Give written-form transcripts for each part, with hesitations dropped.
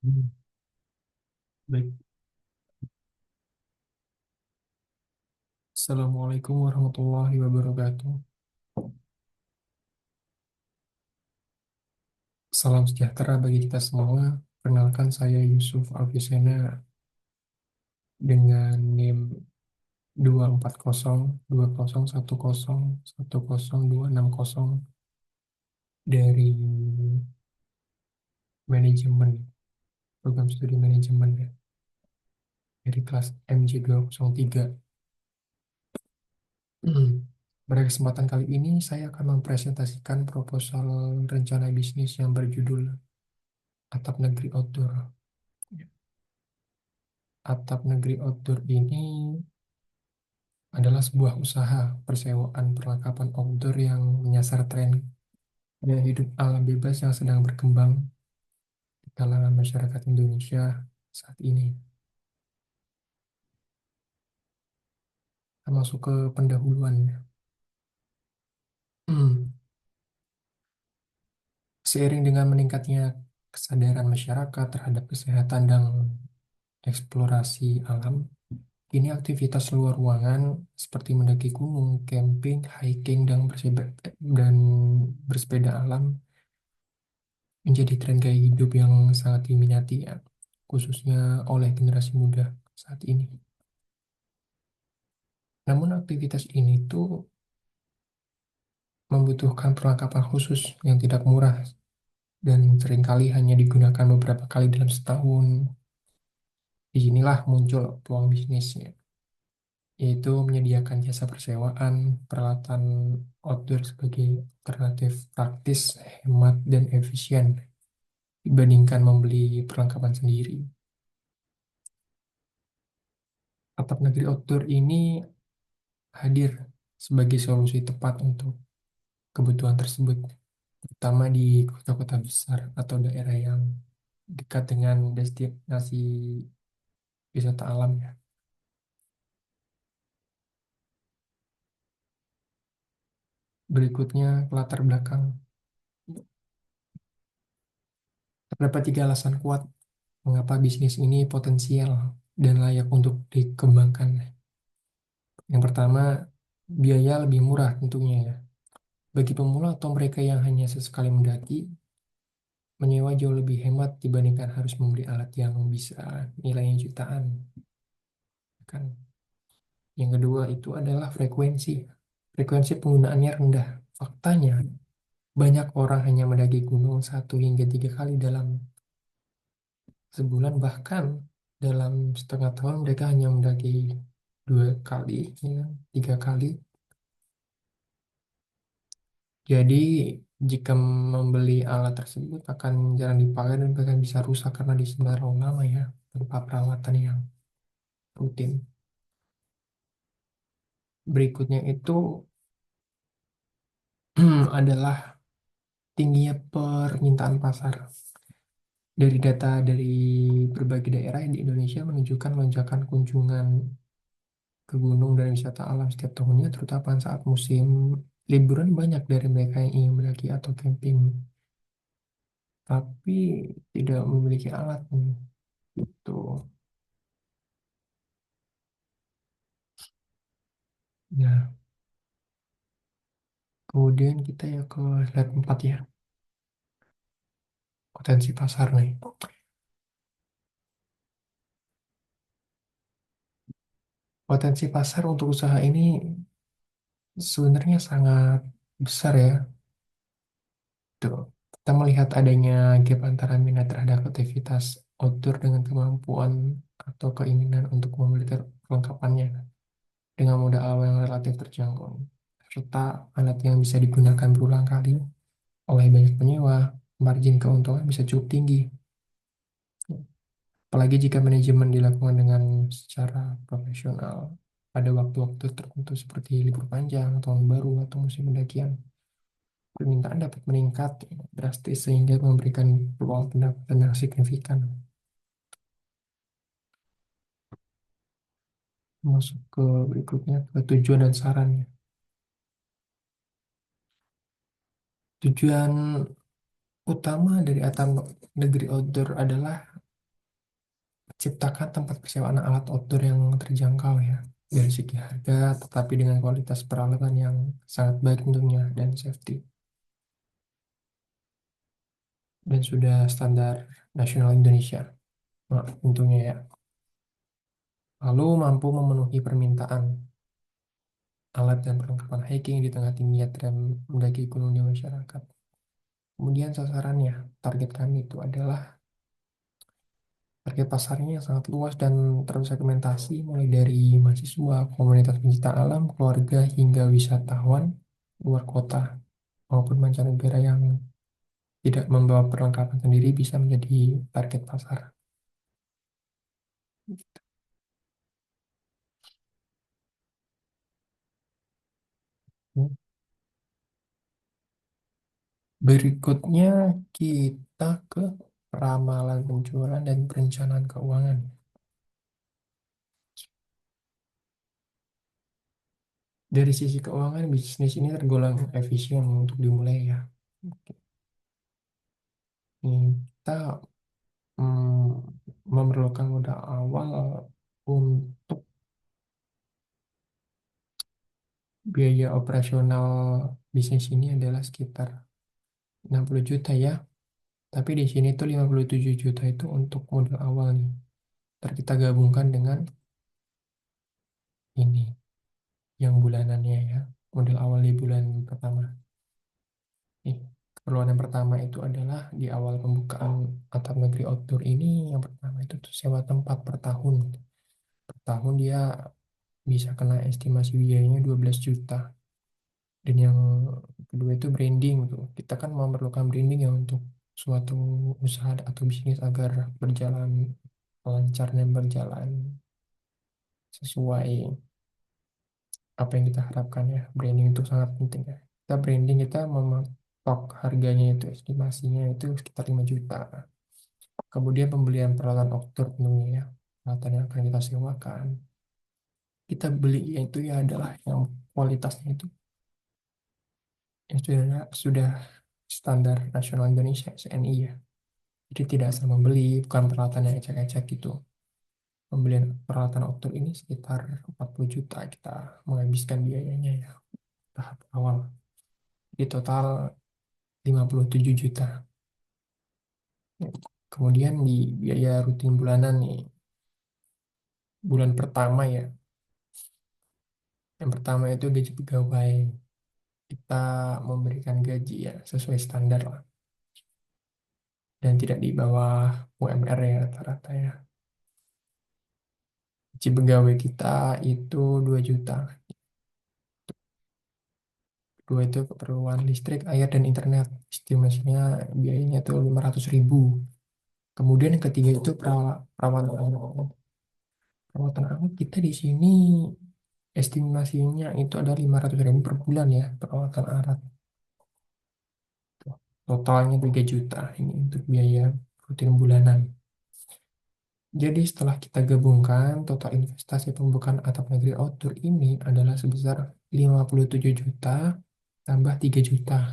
Hmm, Baik. Assalamualaikum warahmatullahi wabarakatuh. Salam sejahtera bagi kita semua. Perkenalkan saya Yusuf Alfisena dengan NIM 240201010 dari manajemen, program studi manajemen ya, dari kelas MJ203. Pada kesempatan kali ini saya akan mempresentasikan proposal rencana bisnis yang berjudul Atap Negeri Outdoor. Atap Negeri Outdoor ini adalah sebuah usaha persewaan perlengkapan outdoor yang menyasar tren gaya hidup alam bebas yang sedang berkembang di kalangan masyarakat Indonesia saat ini. Kita masuk ke pendahuluan. Seiring dengan meningkatnya kesadaran masyarakat terhadap kesehatan dan eksplorasi alam, kini aktivitas luar ruangan seperti mendaki gunung, camping, hiking, dan bersepeda alam menjadi tren gaya hidup yang sangat diminati ya, khususnya oleh generasi muda saat ini. Namun aktivitas ini tuh membutuhkan perlengkapan khusus yang tidak murah dan seringkali hanya digunakan beberapa kali dalam setahun. Disinilah muncul peluang bisnisnya, yaitu menyediakan jasa persewaan peralatan outdoor sebagai alternatif praktis, hemat, dan efisien dibandingkan membeli perlengkapan sendiri. Atap negeri outdoor ini hadir sebagai solusi tepat untuk kebutuhan tersebut, terutama di kota-kota besar atau daerah yang dekat dengan destinasi wisata alam ya. Berikutnya latar belakang. Terdapat tiga alasan kuat mengapa bisnis ini potensial dan layak untuk dikembangkan. Yang pertama, biaya lebih murah tentunya ya. Bagi pemula atau mereka yang hanya sesekali mendaki, menyewa jauh lebih hemat dibandingkan harus membeli alat yang bisa nilainya jutaan. Kan? Yang kedua itu adalah frekuensi. Frekuensi penggunaannya rendah. Faktanya, banyak orang hanya mendaki gunung 1 hingga 3 kali dalam sebulan, bahkan dalam setengah tahun mereka hanya mendaki 2 kali, ya, 3 kali. Jadi, jika membeli alat tersebut akan jarang dipakai dan bahkan bisa rusak karena disimpan terlalu lama ya, tanpa perawatan yang rutin. Berikutnya itu adalah tingginya permintaan pasar. Dari data dari berbagai daerah di Indonesia menunjukkan lonjakan kunjungan ke gunung dan wisata alam setiap tahunnya, terutama saat musim liburan banyak dari mereka yang ingin mendaki atau camping, tapi tidak memiliki alat nih. Gitu. Nah, kemudian kita ya ke slide 4 ya, potensi pasar nih. Potensi pasar untuk usaha ini sebenarnya sangat besar ya. Tuh, kita melihat adanya gap antara minat terhadap aktivitas outdoor dengan kemampuan atau keinginan untuk membeli perlengkapannya dengan modal awal yang relatif terjangkau, serta alat yang bisa digunakan berulang kali oleh banyak penyewa, margin keuntungan bisa cukup tinggi. Apalagi jika manajemen dilakukan dengan secara profesional pada waktu-waktu tertentu seperti libur panjang, tahun baru, atau musim pendakian. Permintaan dapat meningkat drastis sehingga memberikan peluang pendapatan yang signifikan. Masuk ke berikutnya, ke tujuan dan sarannya. Tujuan utama dari Atap Negeri Outdoor adalah Ciptakan tempat persewaan alat outdoor yang terjangkau ya, dari segi harga, tetapi dengan kualitas peralatan yang sangat baik tentunya dan safety, dan sudah standar nasional Indonesia. Nah, tentunya ya. Lalu mampu memenuhi permintaan alat dan perlengkapan hiking di tengah tingginya tren mendaki gunung di masyarakat. Kemudian sasarannya, target kami itu adalah target pasarnya yang sangat luas dan tersegmentasi, mulai dari mahasiswa, komunitas pencinta alam, keluarga, hingga wisatawan luar kota maupun mancanegara yang tidak membawa perlengkapan sendiri bisa menjadi target pasar. Berikutnya kita ke ramalan penjualan dan perencanaan keuangan. Dari sisi keuangan, bisnis ini tergolong efisien untuk dimulai ya. Oke. Ini kita memerlukan modal awal untuk biaya operasional bisnis ini adalah sekitar 60 juta ya. Tapi di sini tuh 57 juta itu untuk modal awal nih. Ntar kita gabungkan dengan ini, yang bulanannya ya. Modal awal di bulan pertama. Nih, keperluan yang pertama itu adalah di awal pembukaan atap negeri outdoor ini, yang pertama itu tuh sewa tempat per tahun. Per tahun dia bisa kena estimasi biayanya 12 juta. Dan yang kedua itu branding tuh. Kita kan memerlukan branding ya untuk suatu usaha atau bisnis agar berjalan lancar dan berjalan sesuai apa yang kita harapkan ya. Branding itu sangat penting ya. Kita branding, kita mematok harganya itu estimasinya itu sekitar 5 juta. Kemudian pembelian peralatan outdoor tentunya ya. Peralatan yang akan kita sewakan. Kita beli itu ya adalah yang kualitasnya itu yang sudah standar nasional Indonesia SNI ya. Jadi tidak asal membeli, bukan peralatan yang ecek-ecek gitu. Pembelian peralatan outdoor ini sekitar 40 juta kita menghabiskan biayanya ya tahap awal. Di total 57 juta. Kemudian di biaya rutin bulanan nih, bulan pertama ya. Yang pertama itu gaji pegawai. Kita memberikan gaji ya sesuai standar lah. Dan tidak di bawah UMR ya rata-rata ya. Gaji pegawai kita itu 2 juta. Kedua itu keperluan listrik, air, dan internet. Estimasinya biayanya itu 500 ribu. Kemudian yang ketiga itu perawatan anak. Perawatan anak kita di sini estimasinya itu ada 500 ribu per bulan ya, perawatan anak. Totalnya 3 juta ini untuk biaya rutin bulanan. Jadi setelah kita gabungkan, total investasi pembukaan atap negeri outdoor ini adalah sebesar 57 juta tambah 3 juta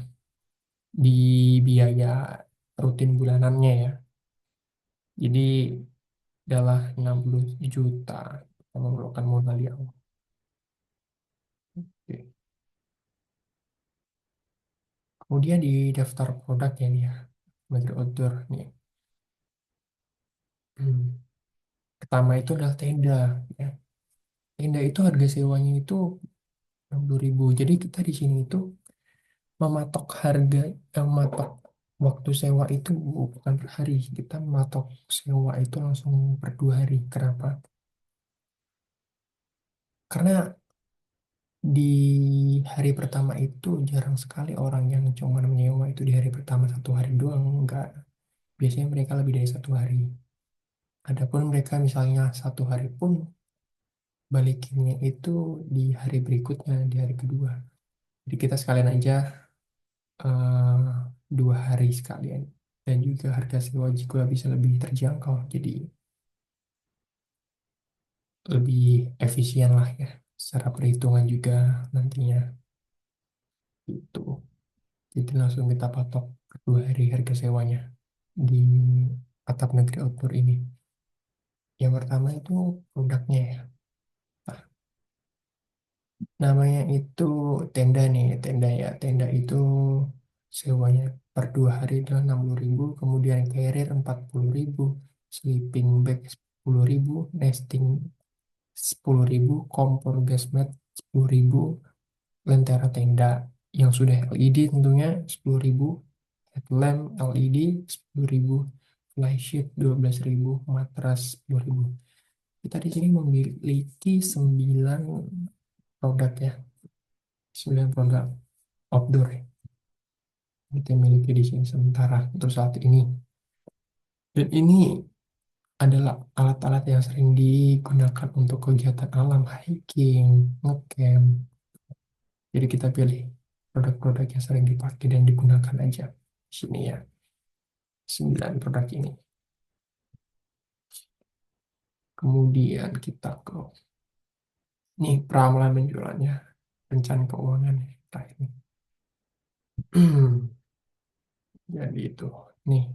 di biaya rutin bulanannya ya. Jadi adalah 60 juta kita memerlukan modal di awal. Oke. Kemudian di daftar produk ya nih ya, negeri outdoor nih. Pertama itu adalah tenda ya. Tenda itu harga sewanya itu 60 ribu. Jadi kita di sini itu mematok harga, mematok waktu sewa itu bukan per hari. Kita mematok sewa itu langsung per 2 hari. Kenapa? Karena di hari pertama itu jarang sekali orang yang cuma menyewa itu di hari pertama 1 hari doang. Enggak. Biasanya mereka lebih dari 1 hari. Adapun mereka misalnya 1 hari pun balikinnya itu di hari berikutnya, di hari kedua. Jadi kita sekalian aja 2 hari sekalian. Dan juga harga sewa juga bisa lebih terjangkau. Jadi lebih efisien lah ya. Secara perhitungan juga nantinya itu. Jadi langsung kita patok 2 hari harga sewanya di atap negeri outdoor ini. Yang pertama itu produknya ya. Nah, namanya itu tenda nih, tenda ya. Tenda itu sewanya per 2 hari adalah 60.000, kemudian carrier 40.000, sleeping bag 10.000, nesting 10.000, kompor gas mat 10.000, lentera tenda yang sudah LED tentunya 10.000, headlamp LED 10.000, flysheet 12.000, matras 10.000. Kita di sini memiliki 9 produk ya, 9 produk outdoor ya. Kita miliki di sini sementara untuk saat ini. Dan ini adalah alat-alat yang sering digunakan untuk kegiatan alam, hiking, ngecamp. Jadi kita pilih produk-produk yang sering dipakai dan digunakan aja. Di sini ya, 9 produk ini. Kemudian kita ke nih peramalan penjualannya, rencana keuangan kita ini. Jadi itu, nih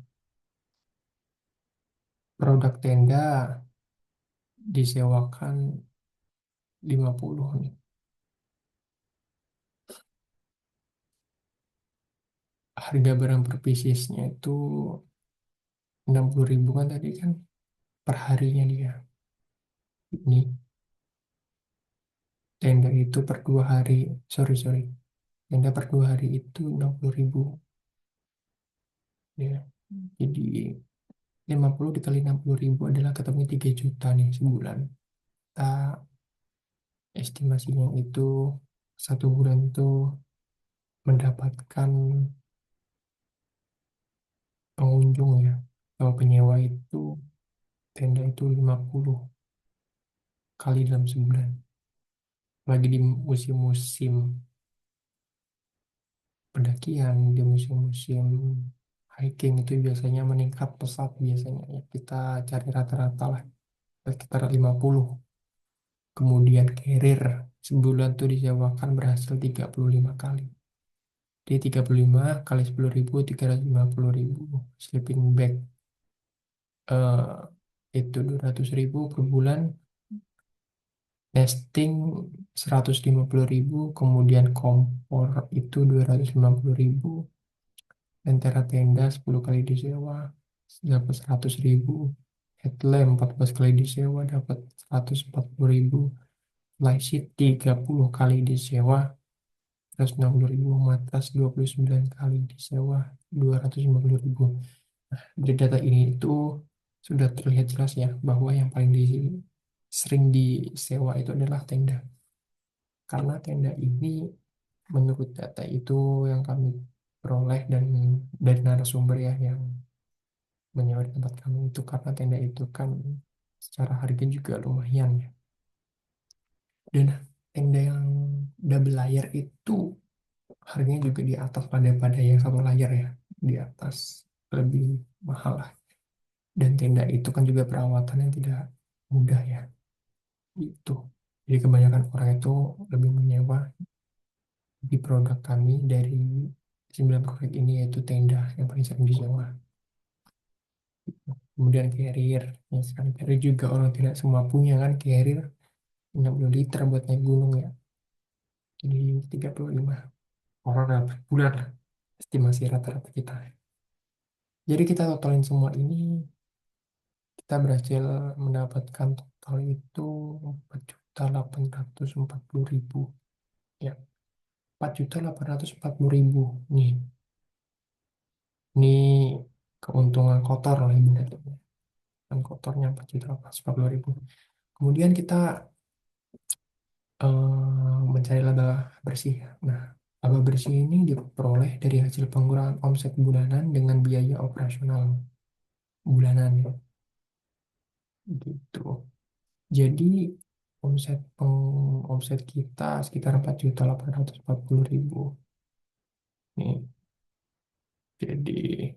produk tenda disewakan 50 nih. Harga barang per piecesnya itu 60.000 kan tadi kan per harinya dia. Ini tenda itu per 2 hari, sorry, tenda per 2 hari itu 60.000 ya. Jadi 50 dikali 60.000 adalah ketemu 3 juta nih sebulan. Kita estimasinya itu 1 bulan itu mendapatkan pengunjung ya. Kalau penyewa itu tenda itu 50 kali dalam sebulan. Lagi di musim-musim pendakian, di musim-musim hiking itu biasanya meningkat pesat biasanya ya. Kita cari rata-rata lah sekitar 50. Kemudian carrier sebulan tuh disewakan berhasil 35 kali. Di 35 kali 10.000, 350.000. Sleeping bag itu 200.000 per bulan. Nesting 150.000, kemudian kompor itu 250.000, lentera tenda 10 kali disewa dapat 100.000, headlamp 14 kali disewa dapat 140.000, flysheet 30 kali disewa 160.000, matras 29 kali disewa 250.000. Dari data ini itu sudah terlihat jelas ya bahwa yang paling sering disewa itu adalah tenda. Karena tenda ini menurut data itu yang kami peroleh dan dari narasumber ya yang menyewa di tempat kami itu, karena tenda itu kan secara harga juga lumayan ya. Dan tenda yang double layer itu harganya juga di atas pada yang satu layer ya, di atas, lebih mahal lah. Dan tenda itu kan juga perawatan yang tidak mudah ya. Itu. Jadi kebanyakan orang itu lebih menyewa di produk kami dari 9 produk ini, yaitu tenda yang paling sering disewa. Kemudian carrier, ya sekarang carrier juga orang tidak semua punya kan carrier 60 liter buat naik gunung ya. Jadi 35 orang per bulan lah estimasi rata-rata kita. Jadi kita totalin semua ini, kita berhasil mendapatkan total itu 4.840.000 ya. 4.840.000 nih. Ini keuntungan kotor lah ibaratnya. Dan kotornya 4.840.000. Kemudian kita mencari laba bersih. Nah, laba bersih ini diperoleh dari hasil pengurangan omset bulanan dengan biaya operasional bulanan ya. Gitu. Jadi omset kita sekitar 4.840.000. Nih, jadi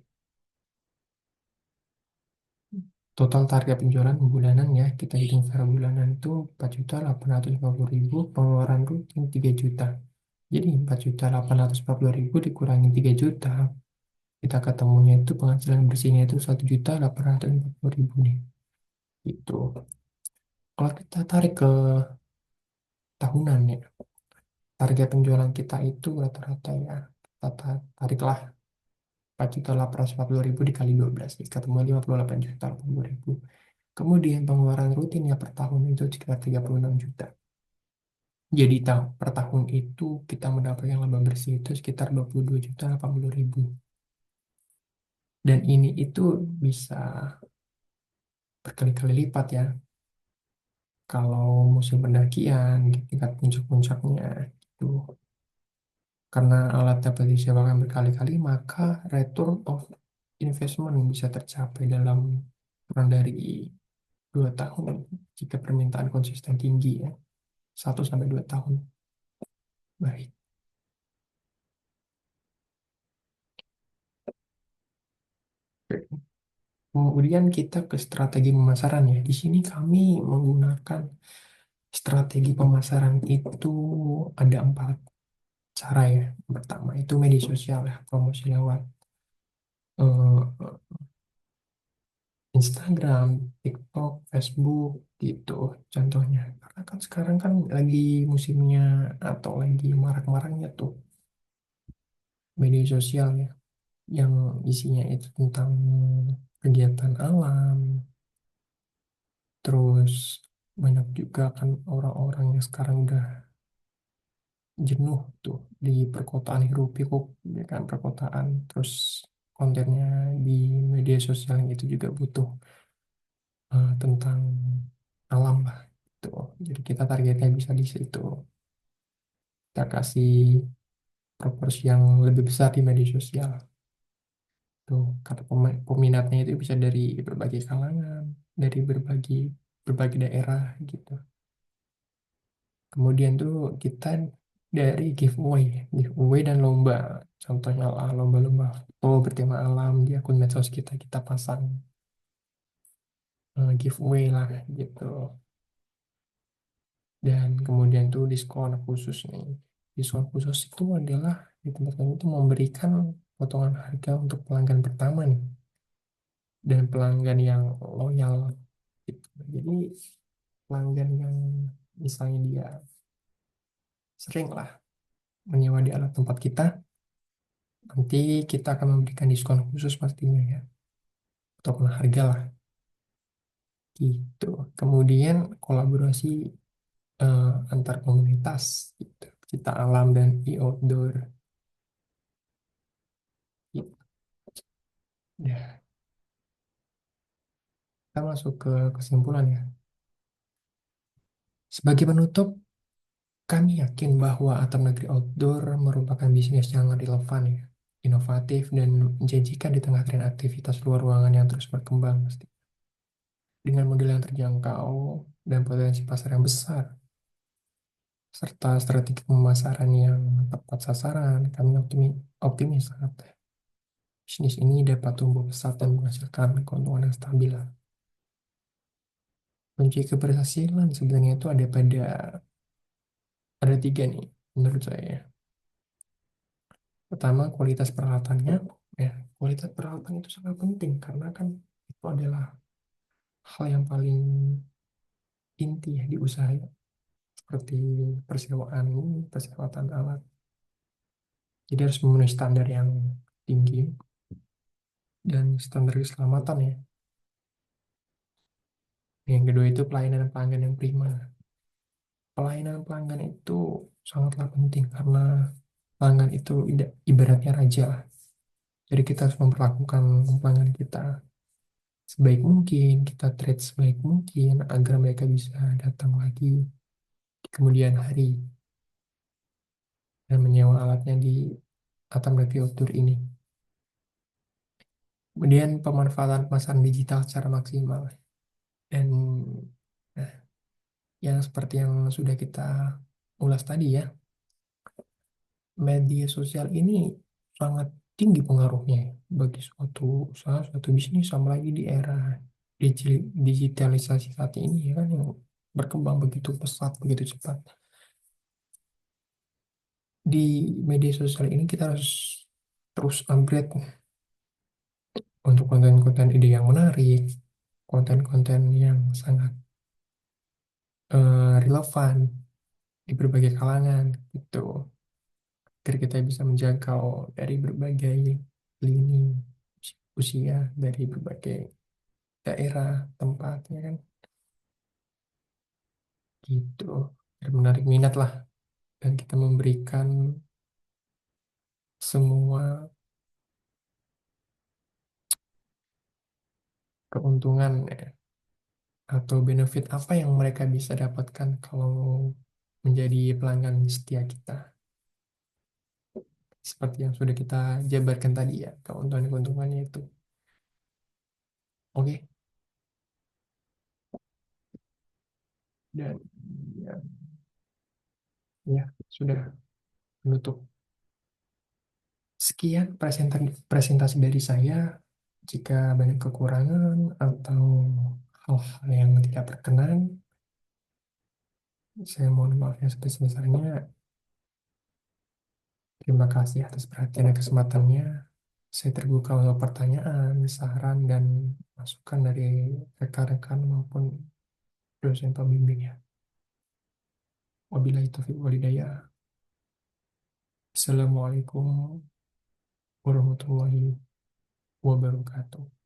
total target penjualan bulanan ya, kita hitung secara bulanan itu 4.840.000, pengeluaran rutin 3 juta. Jadi 4.840.000 dikurangi 3 juta, kita ketemunya itu penghasilan bersihnya itu 1.840.000 nih. Itu. Kalau kita tarik ke tahunan ya, target penjualan kita itu rata-rata ya, kita tariklah 4.840.000 dikali 12, ketemu 58 juta 80.000. Kemudian pengeluaran rutinnya per tahun itu sekitar 36 juta. Jadi per tahun itu kita mendapatkan laba bersih itu sekitar 22 juta 80.000. Dan ini itu bisa berkali-kali lipat ya kalau musim pendakian di tingkat puncak-puncaknya itu. Karena alat dapat disewakan berkali-kali, maka return of investment bisa tercapai dalam kurang dari 2 tahun jika permintaan konsisten tinggi ya, 1 sampai 2 tahun. Baik. Kemudian kita ke strategi pemasaran ya. Di sini kami menggunakan strategi pemasaran itu ada 4 cara ya. Pertama itu media sosial ya, promosi lewat eh, Instagram, TikTok, Facebook gitu contohnya. Karena kan sekarang kan lagi musimnya atau lagi marak-maraknya tuh media sosial ya, yang isinya itu tentang kegiatan alam, terus banyak juga kan orang-orang yang sekarang udah jenuh tuh di perkotaan hiruk pikuk ya kan, perkotaan, terus kontennya di media sosial yang itu juga butuh tentang alam lah gitu. Jadi kita targetnya bisa di situ, kita kasih proporsi yang lebih besar di media sosial tuh, karena peminatnya itu bisa dari berbagai kalangan, dari berbagai daerah gitu. Kemudian tuh kita dari giveaway dan lomba. Contohnya lah lomba-lomba foto bertema alam di akun medsos kita pasang giveaway lah gitu. Dan kemudian tuh diskon khusus nih. Diskon khusus itu adalah di tempat kami itu memberikan potongan harga untuk pelanggan pertama nih dan pelanggan yang loyal gitu. Jadi pelanggan yang misalnya dia sering lah menyewa di alat tempat kita, nanti kita akan memberikan diskon khusus pastinya ya, potongan harga lah gitu. Kemudian kolaborasi eh, antar komunitas gitu. Kita alam dan e-outdoor gitu. Ya, kita masuk ke kesimpulan ya. Sebagai penutup, kami yakin bahwa Atap Negeri Outdoor merupakan bisnis yang relevan ya, inovatif dan menjanjikan di tengah tren aktivitas luar ruangan yang terus berkembang pasti. Dengan model yang terjangkau dan potensi pasar yang besar, serta strategi pemasaran yang tepat sasaran, kami optimis sangat. Bisnis ini dapat tumbuh pesat dan menghasilkan keuntungan yang stabil. Kunci keberhasilan sebenarnya itu ada 3 nih menurut saya. Pertama, kualitas peralatannya. Ya, kualitas peralatan itu sangat penting karena kan itu adalah hal yang paling inti ya di usaha ya. Seperti persewaan alat. Jadi harus memenuhi standar yang tinggi dan standar keselamatan ya. Yang kedua itu pelayanan pelanggan yang prima. Pelayanan pelanggan itu sangatlah penting karena pelanggan itu ibaratnya raja. Jadi kita harus memperlakukan pelanggan kita sebaik mungkin, kita treat sebaik mungkin agar mereka bisa datang lagi di kemudian hari dan menyewa alatnya di Atam Review Outdoor ini. Kemudian pemanfaatan pemasaran digital secara maksimal. Dan nah, yang seperti yang sudah kita ulas tadi ya, media sosial ini sangat tinggi pengaruhnya ya bagi suatu usaha, suatu bisnis, sama lagi di era digitalisasi saat ini ya kan, yang berkembang begitu pesat, begitu cepat. Di media sosial ini kita harus terus upgrade untuk konten-konten ide yang menarik, konten-konten yang sangat relevan di berbagai kalangan gitu. Agar kita bisa menjangkau dari berbagai lini usia, dari berbagai daerah, tempat, ya kan? Gitu. Biar menarik minat lah. Dan kita memberikan semua keuntungan ya, atau benefit apa yang mereka bisa dapatkan kalau menjadi pelanggan setia kita. Seperti yang sudah kita jabarkan tadi ya, keuntungan-keuntungannya itu. Oke, dan ya, ya sudah menutup. Sekian presentasi dari saya. Jika banyak kekurangan atau hal-hal yang tidak berkenan, saya mohon maaf yang sebesar-besarnya. Terima kasih atas perhatian dan kesempatannya. Saya terbuka untuk pertanyaan, saran, dan masukan dari rekan-rekan maupun dosen pembimbing ya. Wabillahi taufiq walhidayah. Assalamualaikum warahmatullahi wabarakatuh.